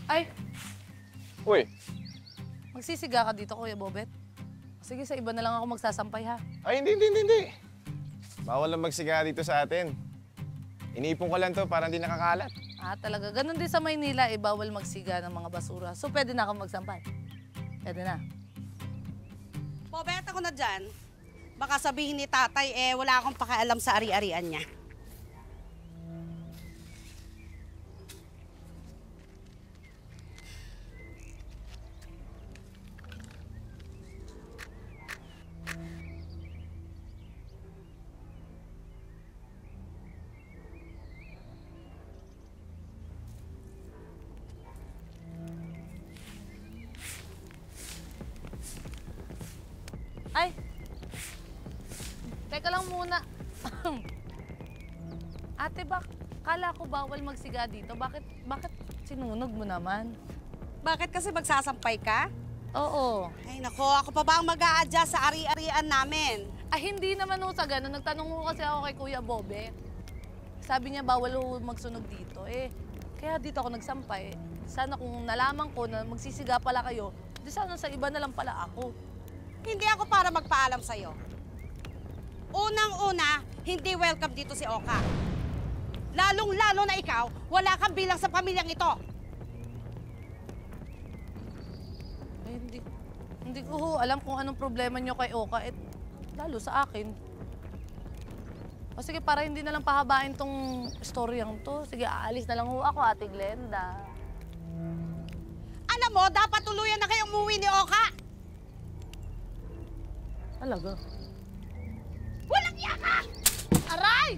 Ay, Uy, magsisiga ka dito, Kuya Bobet. Sige, sa iba na lang ako magsasampay, ha? ay hindi. Bawal lang magsiga dito sa atin. Iniipon ko lang to para hindi nakakalat. Ah, talaga. Ganon din sa Maynila, bawal magsiga ng mga basura. So, pwede na ako magsampay. Pwede na. Bobet, ako na dyan. Baka sabihin ni tatay, wala akong pakialam sa ari-arian niya. Ay! Teka lang muna. Ate, kala ko bawal magsiga dito. Bakit sinunog mo naman? Bakit kasi magsasampay ka? Oo. Ay nako, ako pa ba ang mag-a-adjust sa ari-arian namin? Ay, hindi naman ho sa ganun. Nagtanong ho kasi ako kay Kuya Bobet. Sabi niya bawal ho magsunog dito. Kaya dito ako nagsampay. Sana kung nalaman ko na magsisiga pala kayo, di sana sa iba na lang pala ako. Hindi ako para magpaalam sa'yo. Unang-una, hindi welcome dito si Oka. Lalong-lalo na ikaw, wala kang bilang sa pamilyang ito. Ay, hindi ko ho alam kung anong problema niyo kay Oka. Lalo sa akin. O sige, para hindi na lang pahabain tong storyang to. Sige, aalis na lang ho ako, Ate Glenda. Alam mo, dapat tuluyan na kayong umuwi ni Oka. Talaga? Walang iya ka! Aray!